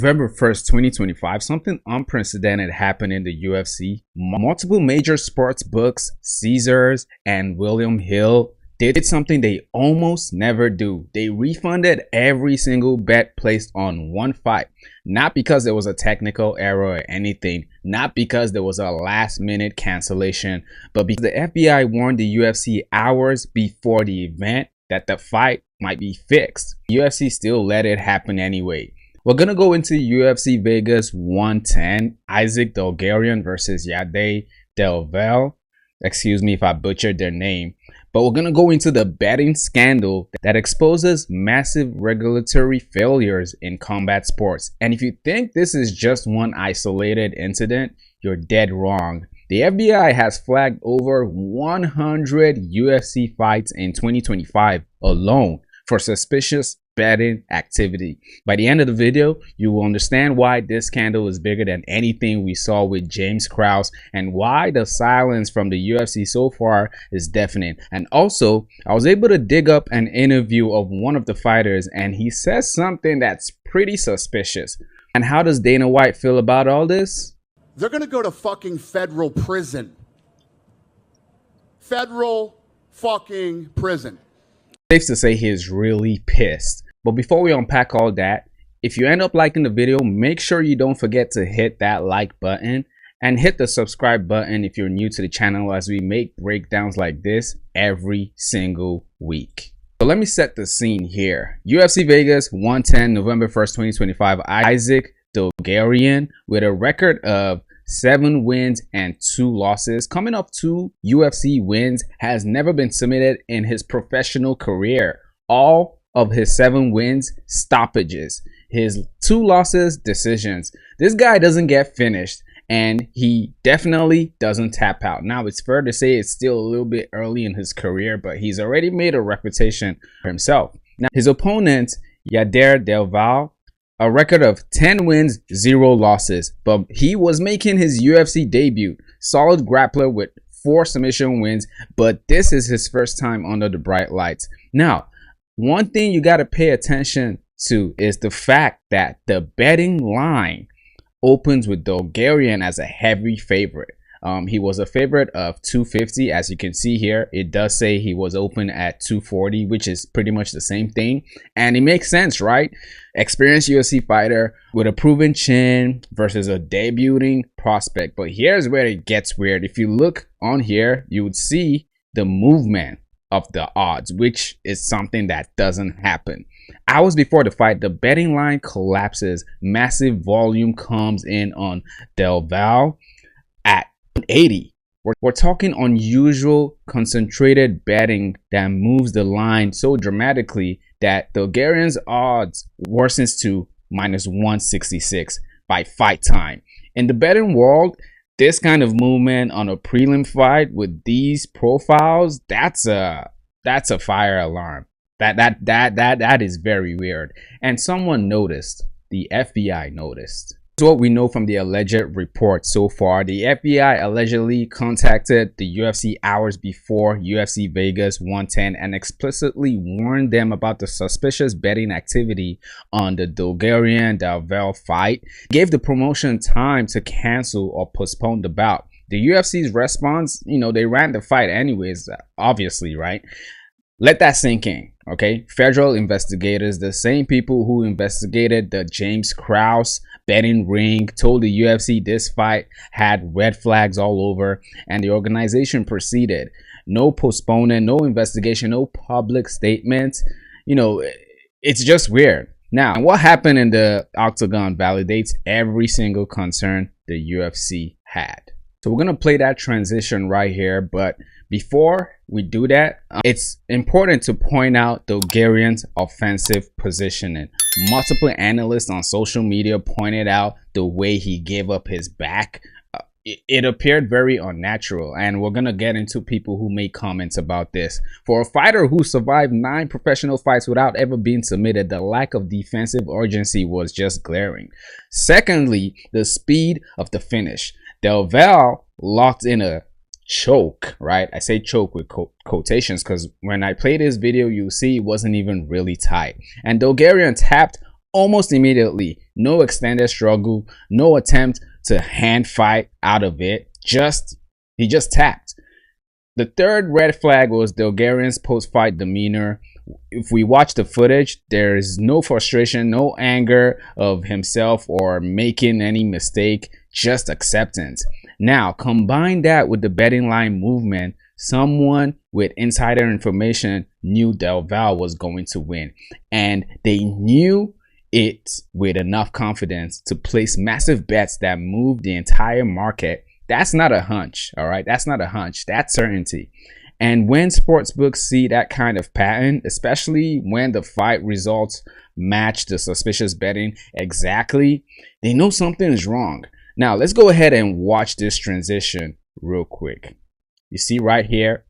November 1st, 2025, something unprecedented happened in the UFC. Multiple major sports books, Caesars and William Hill, did something they almost never do. They refunded every single bet placed on one fight. Not because there was a technical error or anything, not because there was a last minute cancellation, but because the FBI warned the UFC hours before the event that the fight might be fixed. The UFC still let it happen anyway. We're going to go into UFC Vegas 110, Isaac Dulgarian versus Yadier Del Valle. Excuse me if I butchered their name. But we're going to go into the betting scandal that exposes massive regulatory failures in combat sports. And if you think this is just one isolated incident, you're dead wrong. The FBI has flagged over 100 UFC fights in 2025 alone for suspicious betting activity. By the end of the video, you will understand why this scandal is bigger than anything we saw with James Krause and why the silence from the UFC so far is deafening. And also, I was able to dig up an interview of one of the fighters and he says something that's pretty suspicious. And how does Dana White feel about all this? They're going to go to fucking federal prison. Federal fucking prison. Safe to say he's really pissed. But before we unpack all that, if you end up liking the video, make sure you don't forget to hit that like button and hit the subscribe button if you're new to the channel, as we make breakdowns like this every single week. So let me set the scene here. UFC Vegas 110, November 1st, 2025. Isaac Dulgarian, with a record of 7 wins and 2 losses, coming up 2 UFC wins, has never been submitted in his professional career. All of his 7 wins, stoppages. His 2 losses, decisions. This guy doesn't get finished, and he definitely doesn't tap out. Now, it's fair to say it's still a little bit early in his career, but he's already made a reputation for himself. Now, his opponent, Yadier Del Valle, a record of 10 wins, 0 losses, but he was making his UFC debut. Solid grappler with 4 submission wins, but this is his first time under the bright lights. Now, one thing you got to pay attention to is the fact that the betting line opens with Dulgarian as a heavy favorite. He was a favorite of 250. As you can see here, it does say he was open at 240, which is pretty much the same thing. And it makes sense, right? Experienced UFC fighter with a proven chin versus a debuting prospect. But here's where it gets weird. If you look on here, you would see the movement of the odds, which is something that doesn't happen. Hours before the fight, the betting line collapses. Massive volume comes in on Del Valle at 80. We're talking unusual concentrated betting that moves the line so dramatically that Dulgarian's odds worsens to -166 by fight time. In the betting world, this kind of movement on a prelim fight with these profiles, that's a fire alarm. That is very weird. And someone noticed. The FBI noticed. This is what we know from the alleged report so far. The FBI allegedly contacted the UFC hours before UFC Vegas 110 and explicitly warned them about the suspicious betting activity on the Dulgarian Del Valle fight. Gave the promotion time to cancel or postpone the bout. The UFC's response, they ran the fight anyways, obviously, right? Let that sink in, okay? Federal investigators, the same people who investigated the James Krause betting ring, told the UFC this fight had red flags all over, and the organization proceeded. No postponement, no investigation, no public statements. It's just weird. Now, what happened in the octagon validates every single concern the UFC had. So we're going to play that transition right here. But before we do that, it's important to point out Dulgarian's offensive positioning. Multiple analysts on social media pointed out the way he gave up his back. It appeared very unnatural, and we're going to get into people who made comments about this. For a fighter who survived 9 professional fights without ever being submitted, the lack of defensive urgency was just glaring. Secondly, the speed of the finish. Del Valle locked in a choke, right? I say choke with quotations because when I play this video, you'll see it wasn't even really tight. And Dulgarian tapped almost immediately. No extended struggle, no attempt to hand fight out of it. He just tapped. The third red flag was Dulgarian's post-fight demeanor. If we watch the footage, there is no frustration, no anger of himself or making any mistake, just acceptance. Now, combine that with the betting line movement. Someone with insider information knew Del Valle was going to win, and they knew it with enough confidence to place massive bets that moved the entire market. That's not a hunch, all right? That's not a hunch. That's certainty. And when sportsbooks see that kind of pattern, especially when the fight results match the suspicious betting exactly, they know something is wrong. Now, let's go ahead and watch this transition real quick. You see right here,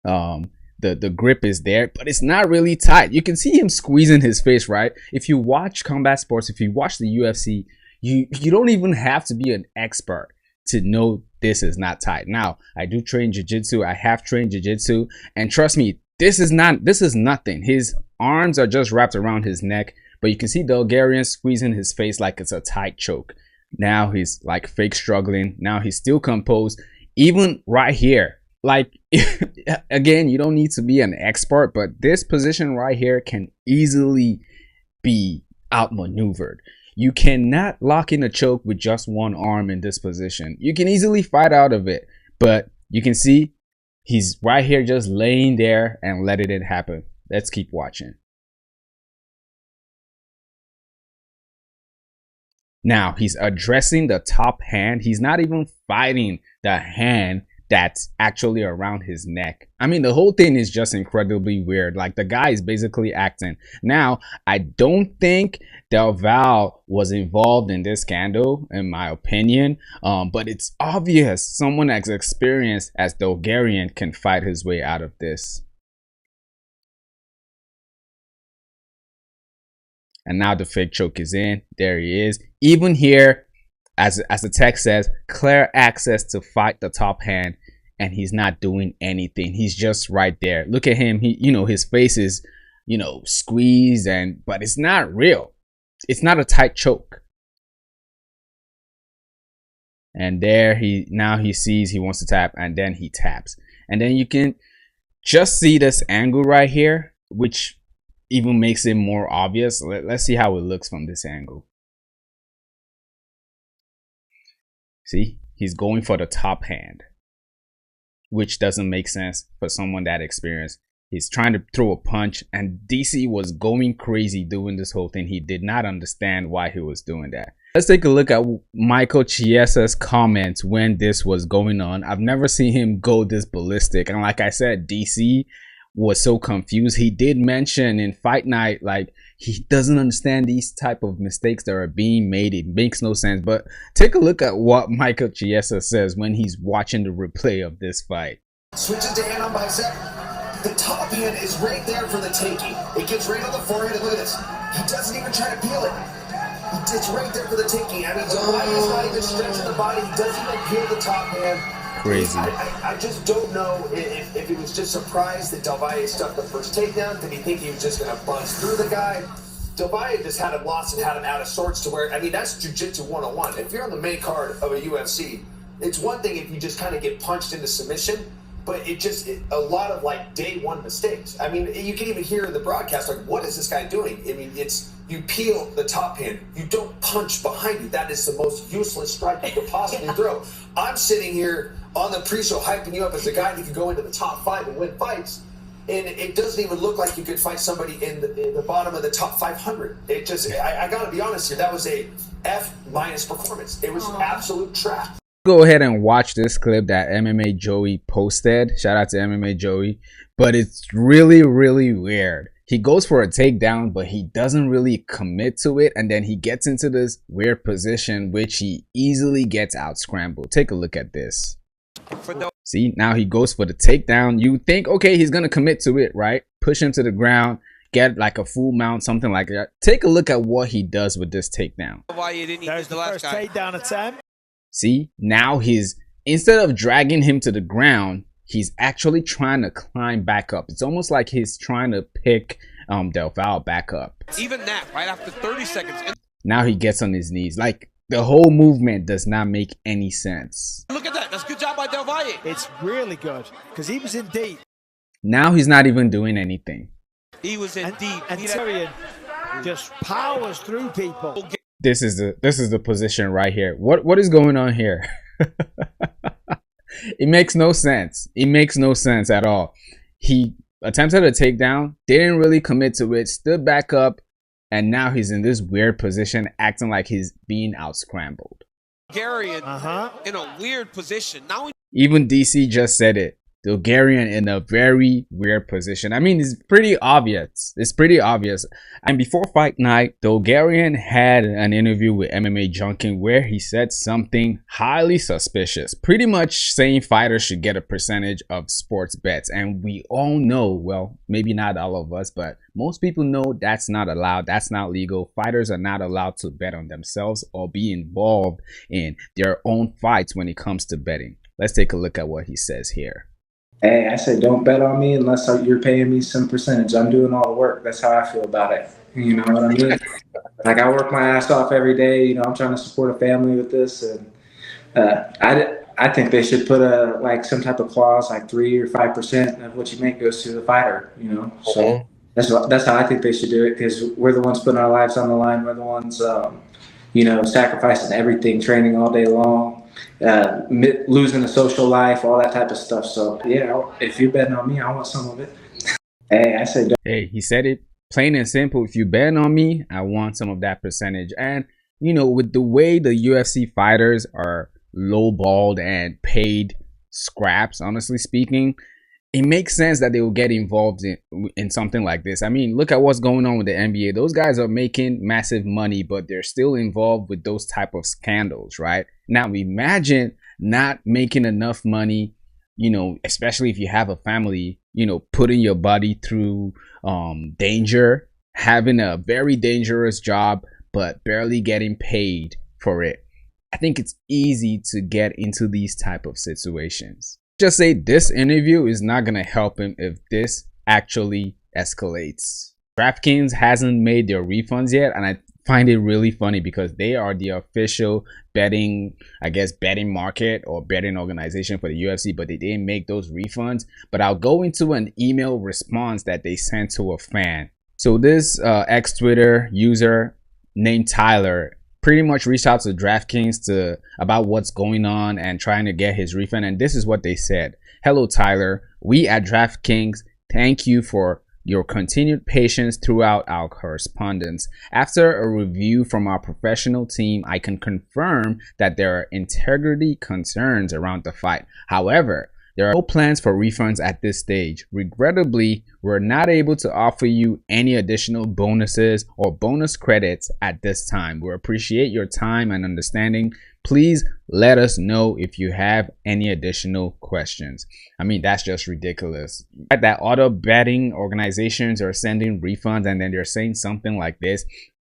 the grip is there, but it's not really tight. You can see him squeezing his face, right? If you watch combat sports, if you watch the UFC, you don't even have to be an expert to know this is not tight. Now, I do train jiu-jitsu. I have trained jiu-jitsu, and trust me, this is nothing. His arms are just wrapped around his neck, but you can see Dulgarian squeezing his face like it's a tight choke. Now he's like fake struggling. Now he's still composed. Even right here, like, again, you don't need to be an expert, but this position right here can easily be outmaneuvered. You cannot lock in a choke with just one arm in this position. You can easily fight out of it, but you can see he's right here just laying there and letting it happen. Let's keep watching. Now he's addressing the top hand. He's not even fighting the hand that's actually around his neck. I mean, the whole thing is just incredibly weird. Like, the guy is basically acting. Now, I don't think Del Valle was involved in this scandal, in my opinion. But it's obvious someone as experienced as Dulgarian can fight his way out of this. And now the fake choke is in. There he is. Even here, as the text says, clear access to fight the top hand, and he's not doing anything. He's just right there. Look at him. He, his face is, squeezed, but it's not real. It's not a tight choke. And there now he sees he wants to tap, and then he taps. And then you can just see this angle right here, which even makes it more obvious. Let's see how it looks from this angle. See, he's going for the top hand, which doesn't make sense for someone that experienced. He's trying to throw a punch, and DC was going crazy doing this whole thing. He did not understand why he was doing that. Let's take a look at Michael Chiesa's comments when this was going on. I've never seen him go this ballistic. And like I said, DC was so confused. He did mention in Fight Night, like, he doesn't understand these type of mistakes that are being made. It makes no sense. But take a look at what Michael Chiesa says when he's watching the replay of this fight. Switches to hand on bicep. The top hand is right there for the taking. It gets right on the forehead. Look at this. He doesn't even try to peel it. It's right there for the taking. I mean, so why he's not even stretching the body? He doesn't even peel the top hand. Crazy. I just don't know if he was just surprised that Del Valle stuck the first takedown. Did he think he was just going to buzz through the guy? Del Valle just had him lost and had him out of sorts to where, I mean, that's jiu-jitsu 101. If you're on the main card of a UFC, it's one thing if you just kind of get punched into submission, but a lot of like day one mistakes. I mean, you can even hear in the broadcast, like, what is this guy doing? I mean, you peel the top hand. You don't punch behind you. That is the most useless strike you could possibly throw. I'm sitting here on the pre-show hyping you up as a guy that could go into the top 5 and win fights, and it doesn't even look like you could fight somebody in the bottom of the top 500. It just, I gotta be honest here, that was a F- performance. It was absolute trash. Go ahead and watch this clip that MMA Joey posted. Shout out to MMA Joey. But it's really, really weird. He goes for a takedown, but he doesn't really commit to it. And then he gets into this weird position, which he easily gets out scrambled. Take a look at this. See, now he goes for the takedown. You think, okay, he's going to commit to it, right? Push him to the ground, get like a full mount, something like that. Take a look at what he does with this takedown. Why you didn't use the last takedown attempt? See, now instead of dragging him to the ground, he's actually trying to climb back up. It's almost like he's trying to pick Del Valle back up. Even that, right after 30 seconds. Now he gets on his knees. Like, the whole movement does not make any sense. Look at that. That's good job by Del Valle. It's really good because he was in deep. Now he's not even doing anything. He was in deep. And Tyrion just powers through people. This is the position right here. What is going on here? It makes no sense. It makes no sense at all. He attempted a takedown, didn't really commit to it, stood back up, and now he's in this weird position, acting like he's being out scrambled. Dulgarian in a weird position. Now even DC just said it. Dulgarian in a very weird position. I mean, it's pretty obvious. It's pretty obvious. And before fight night, Dulgarian had an interview with MMA Junkie where he said something highly suspicious, pretty much saying fighters should get a percentage of sports bets. And we all know, well, maybe not all of us, but most people know that's not allowed. That's not legal. Fighters are not allowed to bet on themselves or be involved in their own fights when it comes to betting. Let's take a look at what he says here. Hey, I said, don't bet on me unless you're paying me some percentage. I'm doing all the work. That's how I feel about it. You know what I mean? Like, I work my ass off every day. You know, I'm trying to support a family with this. And I think they should put some type of clause, like 3 or 5% of what you make goes to the fighter, you know? So that's how I think they should do it, because we're the ones putting our lives on the line. We're the ones, sacrificing everything, training all day long. Losing a social life, all that type of stuff. So yeah, if you're betting on me, I want some of it. Hey, I said, hey, he said it plain and simple. If you bet on me, I want some of that percentage. And you know, with the way the UFC fighters are lowballed and paid scraps, honestly speaking, it makes sense that they will get involved in something like this. I mean, look at what's going on with the NBA. Those guys are making massive money, but they're still involved with those type of scandals, right? Now, imagine not making enough money, you know, especially if you have a family, you know, putting your body through danger, having a very dangerous job, but barely getting paid for it. I think it's easy to get into these type of situations. Just say this interview is not going to help him if this actually escalates. DraftKings hasn't made their refunds yet, and I find it really funny because they are the official betting market or betting organization for the UFC, but they didn't make those refunds. But I'll go into an email response that they sent to a fan. So this ex-Twitter user named Tyler pretty much reached out to DraftKings about what's going on and trying to get his refund. And this is what they said. Hello, Tyler. We at DraftKings thank you for your continued patience throughout our correspondence. After a review from our professional team, I can confirm that there are integrity concerns around the fight. However, there are no plans for refunds at this stage. Regrettably, we're not able to offer you any additional bonuses or bonus credits at this time. We appreciate your time and understanding. Please let us know if you have any additional questions. I mean, that's just ridiculous. That auto betting organizations are sending refunds and then they're saying something like this.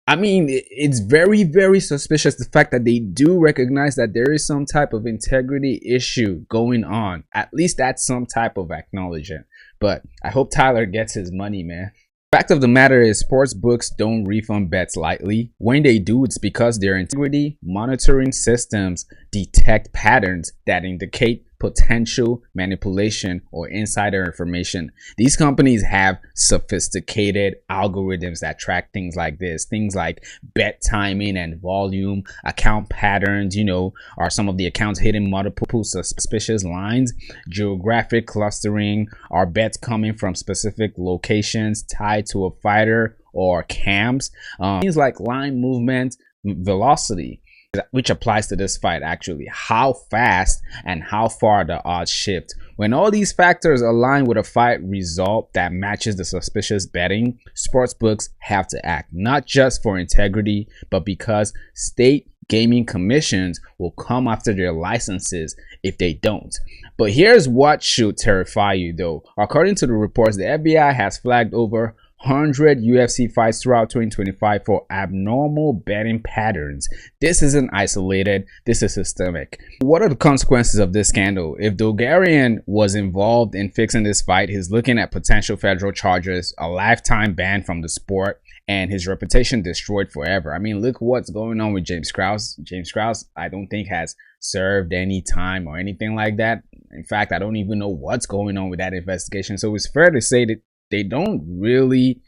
I mean, it's very, very suspicious, the fact that they do recognize that there is some type of integrity issue going on. At least that's some type of acknowledgement. But I hope Tyler gets his money, man. Fact of the matter is, sports books don't refund bets lightly. When they do, it's because their integrity monitoring systems detect patterns that indicate potential manipulation or insider information. These companies have sophisticated algorithms that track things like this, things like bet timing and volume, account patterns, you know, are some of the accounts hitting multiple suspicious lines, geographic clustering, are bets coming from specific locations tied to a fighter or camps, things like line movement, velocity, which applies to this fight actually, how fast and how far the odds shift. When all these factors align with a fight result that matches the suspicious betting, sportsbooks have to act, not just for integrity, but because state gaming commissions will come after their licenses if they don't. But here's what should terrify you though. According to the reports, the FBI has flagged over 100 UFC fights throughout 2025 for abnormal betting patterns. This isn't isolated, this is systemic. What are the consequences of this scandal? If Dulgarian was involved in fixing this fight, he's looking at potential federal charges, a lifetime ban from the sport, and his reputation destroyed forever. I mean, look what's going on with James Krause. James Krause, I don't think has served any time or anything like that. In fact, I don't even know what's going on with that investigation. So it's fair to say that they don't really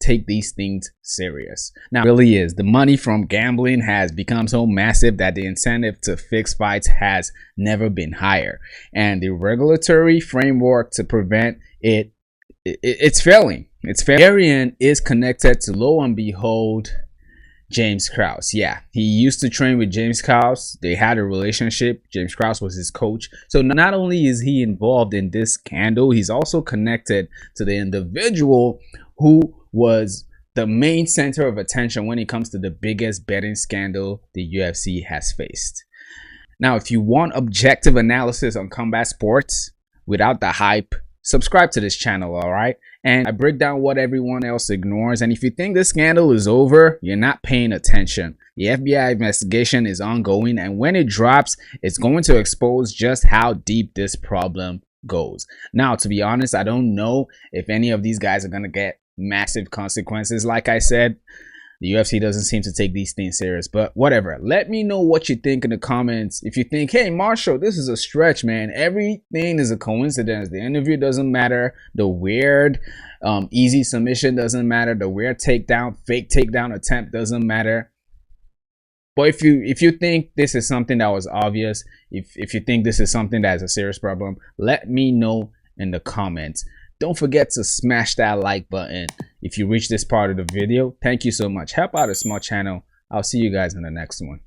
take these things serious. Now, it really is. The money from gambling has become so massive that the incentive to fix fights has never been higher. And the regulatory framework to prevent it's failing. Dulgarian is connected to, lo and behold, James Krause. Yeah, he used to train with James Krause. They had a relationship. James Krause was his coach. So not only is he involved in this scandal, he's also connected to the individual who was the main center of attention when it comes to the biggest betting scandal the UFC has faced. Now, if you want objective analysis on combat sports without the hype, subscribe to this channel, all right? And I break down what everyone else ignores. And if you think this scandal is over, you're not paying attention. The FBI investigation is ongoing, and when it drops, it's going to expose just how deep this problem goes. Now, to be honest, I don't know if any of these guys are going to get massive consequences. Like I said, the UFC doesn't seem to take these things serious, but whatever. Let me know what you think in the comments. If you think, hey, Marshall, this is a stretch, man. Everything is a coincidence. The interview doesn't matter. The weird easy submission doesn't matter. The weird takedown, fake takedown attempt doesn't matter. But if you think this is something that was obvious, if you think this is something that is a serious problem, let me know in the comments. Don't forget to smash that like button if you reach this part of the video. Thank you so much. Help out a small channel. I'll see you guys in the next one.